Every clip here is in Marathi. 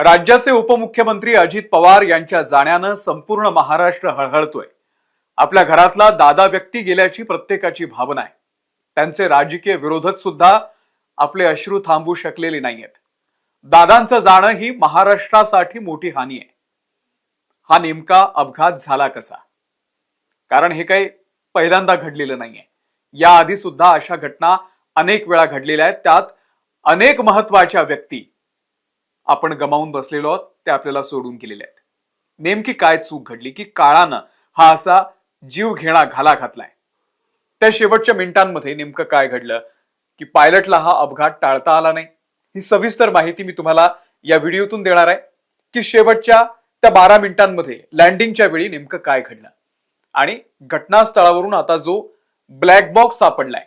राज्याचे उपमुख्यमंत्री अजित पवार यांच्या जाण्यानं संपूर्ण महाराष्ट्र हळहळतोय। आपल्या घरातला दादा व्यक्ती गेल्याची प्रत्येकाची भावना आहे। त्यांचे राजकीय विरोधक सुद्धा आपले अश्रू थांबवू शकलेले नाहीयेत। दादांचं जाणं ही महाराष्ट्रासाठी मोठी हानी आहे। हा नेमका अपघात झाला कसा? कारण हे काही पहिल्यांदा घडलेलं नाहीये। याआधी सुद्धा अशा घटना अनेक वेळा घडलेल्या आहेत। त्यात अनेक महत्त्वाच्या व्यक्ती आपण गमावून बसलेलो आहोत, ते आपल्याला सोडून गेलेले आहेत। नेमकी काय चूक घडली की काळानं हा असा जीव घेणा घाला घातलाय? त्या शेवटच्या मिनिटांमध्ये नेमकं काय घडलं की पायलटला हा अपघात टाळता आला नाही? ही सविस्तर माहिती मी तुम्हाला या व्हिडिओतून देणार आहे की शेवटच्या त्या 12 मिनिटांमध्ये लँडिंगच्या वेळी नेमकं काय घडलं आणि घटनास्थळावरून आता जो ब्लॅक बॉक्स सापडलाय,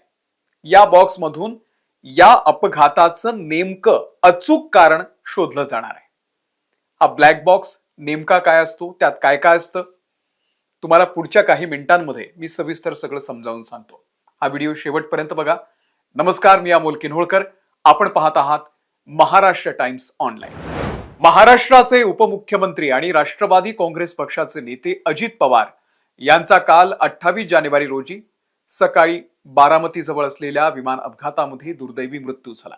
या बॉक्स मधून या अपघाताचं नेमकं अचूक कारण शोधलं जाणार आहे। हा ब्लॅक बॉक्स नेमका काय असतो, त्यात काय काय असतं, तुम्हाला पुढच्या काही मिनिटांमध्ये मी सविस्तर सगळं समजावून सांगतो। हा व्हिडिओ शेवटपर्यंत बघा। नमस्कार, मी अमोल किन्होळकर, आपण पाहत आहात महाराष्ट्र टाइम्स ऑनलाईन। महाराष्ट्राचे उपमुख्यमंत्री आणि राष्ट्रवादी काँग्रेस पक्षाचे नेते अजित पवार यांचा काल 28 जानेवारी रोजी सकाळी बारामती जवळ असलेल्या विमान अपघातामध्ये दुर्दैवी मृत्यू झाला।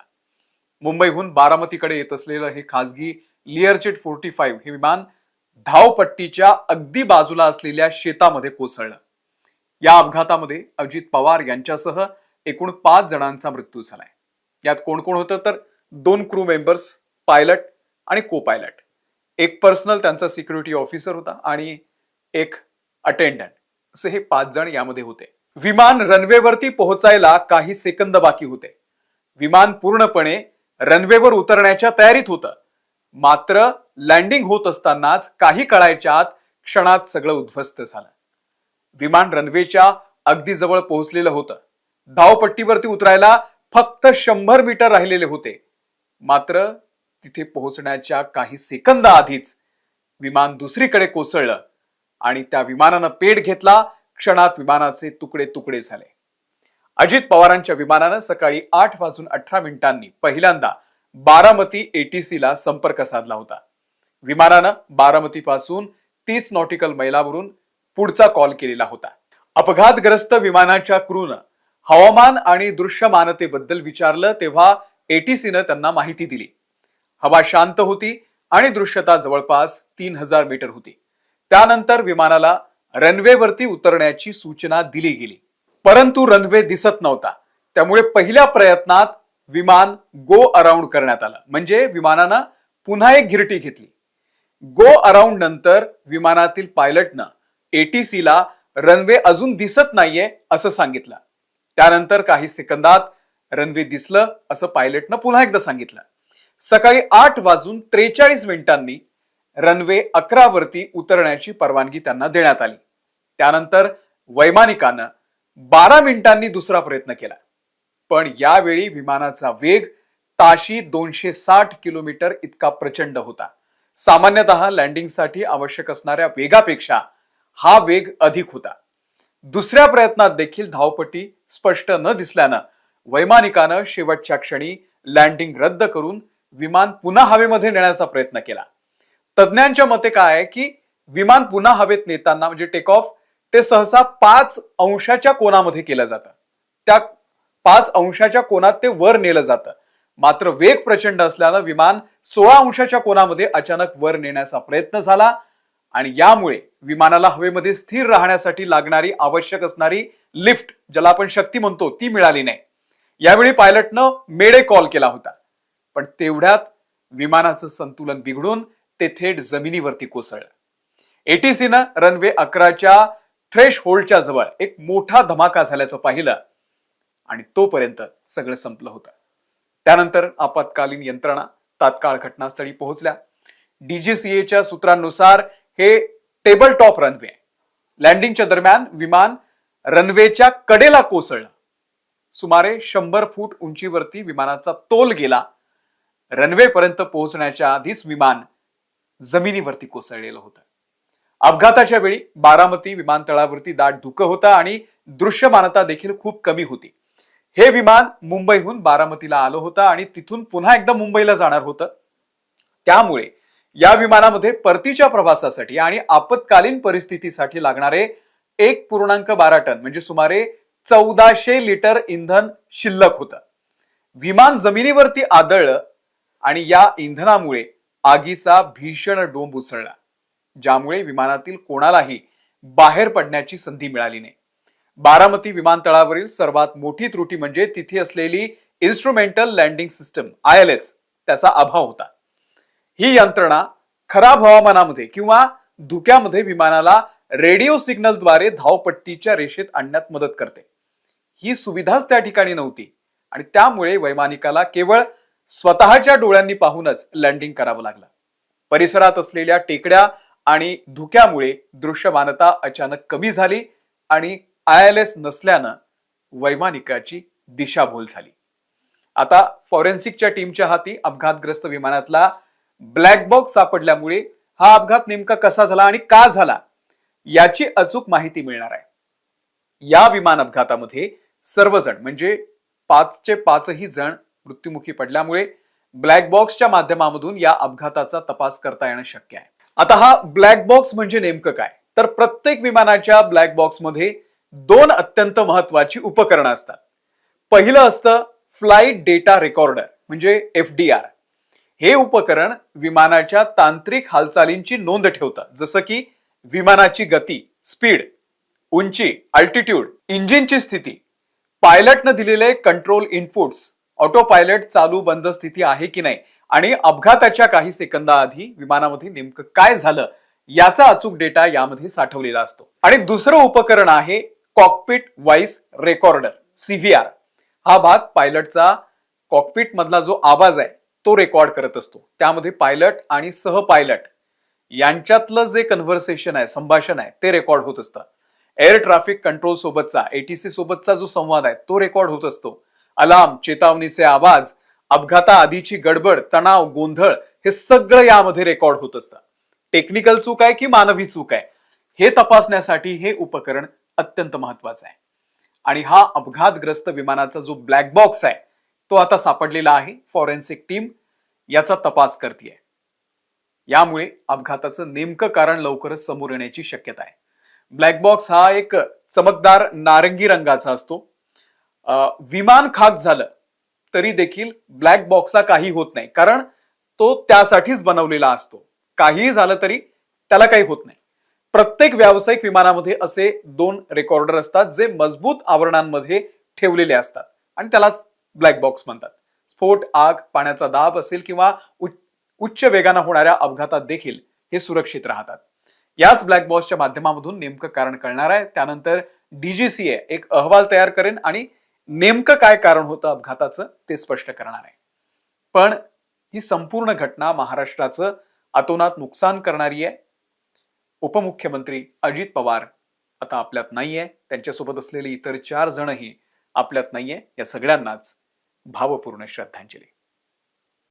मुंबईहून बारामतीकडे येत असलेलं हे खासगी लिअरजेट 45 हे विमान धावपट्टीच्या अगदी बाजूला असलेल्या शेतामध्ये कोसळलं। या अपघातामध्ये अजित पवार यांच्यासह एकूण 5 जणांचा मृत्यू झालाय। यात कोण कोण होतं तर 2 क्रू मेंबर्स, पायलट आणि को पायलट, एक पर्सनल त्यांचा सिक्युरिटी ऑफिसर होता आणि एक अटेंडंट, असे हे 5 जण यामध्ये होते। विमान रनवेवरती पोहोचायला काही सेकंद बाकी होते। विमान पूर्णपणे रनवेवर उतरण्याच्या तयारीत होतं, मात्र लँडिंग होत असतानाच काही काळाच्या आत क्षणात सगळं उद्ध्वस्त झालं। विमान रनवेच्या अगदी जवळ पोहोचलेलं होतं। धावपट्टीवरती उतरायला फक्त 100 मीटर राहिलेले होते, मात्र तिथे पोहोचण्याच्या काही सेकंद आधीच विमान दुसरीकडे कोसळलं आणि त्या विमानानं पेट घेतला। क्षणात विमानाचे तुकडे तुकडे झाले। अजित पवारांच्या विमानानं सकाळी 8:18 पहिल्यांदा बारामती ATC ला संपर्क साधला होता। विमानानं बारामती पासून 30 नॉटिकल मैलावरून पुढचा कॉल केलेला होता। अपघातग्रस्त विमानाच्या क्रूनं हवामान आणि दृश्यमानतेबद्दल विचारलं तेव्हा ATCनं त्यांना माहिती दिली। हवा शांत होती आणि दृश्यता जवळपास 3000 मीटर होती। त्यानंतर विमानाला रनवेवरती उतरण्याची सूचना दिली गेली, परंतु रनवे दिसत नव्हता। त्यामुळे पहिल्या प्रयत्नात विमान गो अराउंड करण्यात आलं, म्हणजे विमानानं पुन्हा एक घिरटी घेतली। गो अराउंड नंतर विमानातील पायलटनं ATC ला रनवे अजून दिसत नाहीये असं सांगितलं। त्यानंतर काही सेकंदात रनवे दिसलं असं पायलटनं पुन्हा एकदा सांगितलं। सकाळी 8:43 रनवे 11 वरती उतरण्याची परवानगी त्यांना देण्यात आली। त्यानंतर वैमानिकानं 12 मिनिटांनी दुसरा प्रयत्न केला, पण यावेळी विमानाचा वेग ताशी 260 किलोमीटर इतका प्रचंड होता। सामान्यतः लँडिंगसाठी आवश्यक असणाऱ्या वेगापेक्षा हा वेग अधिक होता। दुसऱ्या प्रयत्नात देखील धावपट्टी स्पष्ट न दिसल्यानं वैमानिकानं शेवटच्या क्षणी लँडिंग रद्द करून विमान पुन्हा हवेमध्ये नेण्याचा प्रयत्न केला। तज्ञांच्या मते काय आहे की विमान पुन्हा हवेत नेताना म्हणजे टेक ऑफ ते सहसा 5 अंशाच्या कोनामध्ये केलं जातं। त्या 5 अंशाच्या कोनात ते वर नेलं जातं, मात्र वेग प्रचंड असल्यानं विमान 16 अंशाच्या कोनामध्ये अचानक वर नेण्याचा प्रयत्न झाला आणि यामुळे विमानाला हवेमध्ये स्थिर राहण्यासाठी लागणारी आवश्यक असणारी लिफ्ट, ज्याला आपण शक्ती म्हणतो, ती मिळाली नाही। यावेळी पायलटनं मेडे कॉल केला होता, पण तेवढ्यात विमानाचं संतुलन बिघडून ते थेट जमिनीवरती कोसळलं। ATCनं रनवे 11च्या थ्रेश होल्डच्या जवळ एक मोठा धमाका झाल्याचं पाहिलं आणि तोपर्यंत सगळं संपलं होतं। त्यानंतर आपत्कालीन यंत्रणा तात्काळ घटनास्थळी पोहोचल्या। DGCAच्या सूत्रांनुसार हे टेबल टॉप रनवे आहे। लँडिंगच्या दरम्यान विमान रनवेच्या कडेला कोसळलं। सुमारे 100 फूट उंचीवरती विमानाचा तोल गेला। रनवे पर्यंत पोहोचण्याच्या आधीच विमान जमिनीवरती कोसळलेलं होतं। अपघाताच्या वेळी बारामती विमानतळावरती दाट धुकं होतं आणि दृश्यमानता देखील खूप कमी होती। हे विमान मुंबईहून बारामतीला आलं होतं आणि तिथून पुन्हा एकदा मुंबईला जाणार होतं। त्यामुळे या विमानामध्ये परतीच्या प्रवासासाठी आणि आपत्कालीन परिस्थितीसाठी लागणारे 1.12 टन म्हणजे सुमारे 1400 लिटर इंधन शिल्लक होतं. विमान जमिनीवरती आदळलं आणि या इंधनामुळे आगीचा भीषण डोंब उसळला, ज्यामुळे विमानातील कोणालाही बाहेर पडण्याची संधी मिळाली नाही. बारामती विमानतळावरील सर्वात मोठी त्रुटी म्हणजे तिथे असलेली इन्स्ट्रुमेंटल लँडिंग सिस्टम ILS त्याचा अभाव होता. ही यंत्रणा खराब हवामानामध्ये किंवा धुक्यामध्ये विमानाला रेडिओ सिग्नलद्वारे धावपट्टीच्या रेषेत आणण्यात मदत करते. ही सुविधाच त्या ठिकाणी नव्हती आणि त्यामुळे वैमानिकाला केवळ स्वतःच्या डोळ्यांनी पाहूनच लँडिंग करावं लागलं. परिसरात असलेल्या टेकड्या आणि धुक्यामुळे दृश्यमानता अचानक कमी झाली आणि ILS नसल्यानं वैमानिकाची दिशाभूल झाली. आता फॉरेन्सिकच्या टीमच्या हाती अपघातग्रस्त विमानातला ब्लॅक बॉक्स सापडल्यामुळे हा अपघात नेमका कसा झाला आणि का झाला याची अचूक माहिती मिळणार आहे. या विमान अपघातामध्ये सर्वजण म्हणजे 5चे 5ही जण मृत्युमुखी पडल्यामुळे ब्लॅक बॉक्सच्या माध्यमामधून या अपघाताचा तपास करता येणं शक्य आहे. आता हा ब्लॅक बॉक्स म्हणजे नेमकं काय, तर प्रत्येक विमानाच्या ब्लॅक बॉक्समध्ये 2 अत्यंत महत्वाची उपकरणं असतात. पहिलं असतं फ्लाइट डेटा रेकॉर्डर म्हणजे FDR. हे उपकरण विमानाच्या तांत्रिक हालचालींची नोंद ठेवतं, जसं की विमानाची गती, स्पीड, उंची, अल्टिट्यूड, इंजिनची स्थिती, पायलटनं दिलेले कंट्रोल इनपुट्स, ऑटो पायलट चालू बंद स्थिती आहे की नाही आणि अपघाताच्या काही सेकंदाआधी विमानामध्ये नेमकं काय झालं याचा अचूक डेटा यामध्ये साठवलेला असतो. आणि दुसरं उपकरण आहे कॉकपिट व्हॉइस रेकॉर्डर CVR. हा भाग पायलटचा कॉकपिट मधला जो आवाज आहे तो रेकॉर्ड करत असतो. त्यामध्ये पायलट आणि सहपायलट यांच्यातलं जे कन्व्हर्सेशन आहे, संभाषण आहे, ते रेकॉर्ड होत असतं. एअर ट्रॅफिक कंट्रोल सोबतचा ATC सोबतचा जो संवाद आहे तो रेकॉर्ड होत असतो. अलार्म, चेतावणीचे आवाज, अपघाताआधीची गडबड, तणाव, गोंधळ हे सगळं यामध्ये रेकॉर्ड होत असतं. टेक्निकल चूक आहे की मानवी चूक आहे हे तपासण्यासाठी हे उपकरण अत्यंत महत्वाचं आहे. आणि हा अपघातग्रस्त विमानाचा जो ब्लॅक बॉक्स आहे तो आता सापडलेला आहे. फॉरेन्सिक टीम याचा तपास करते. यामुळे अपघाताचं नेमकं कारण लवकरच समोर येण्याची शक्यता आहे. ब्लॅक बॉक्स हा एक चमकदार नारंगी रंगाचा असतो. विमान खाक झालं तरी देखील ब्लॅक बॉक्सला काही होत नाही, कारण तो त्यासाठीच बनवलेला असतो. काहीही झालं तरी त्याला काही होत नाही. प्रत्येक व्यावसायिक विमानामध्ये असे 2 रेकॉर्डर असतात जे मजबूत आवरणांमध्ये ठेवलेले असतात आणि त्यालाच ब्लॅक बॉक्स म्हणतात. स्फोट, आग, पाण्याचा दाब असेल किंवा उच्च वेगाने होणाऱ्या अपघातात देखील हे सुरक्षित राहतात. याच ब्लॅक बॉक्सच्या माध्यमामधून नेमकं कारण कळणार आहे. त्यानंतर DGCA एक अहवाल तयार करेन आणि नेमकं काय कारण होतं अपघाताचं ते स्पष्ट करणार आहे. पण ही संपूर्ण घटना महाराष्ट्राचं अतोनात नुकसान करणारी आहे. उपमुख्यमंत्री अजित पवार आता आपल्यात नाहीये. त्यांच्यासोबत असलेले इतर 4 जणही आपल्यात नाहीये. या सगळ्यांनाच भावपूर्ण श्रद्धांजली.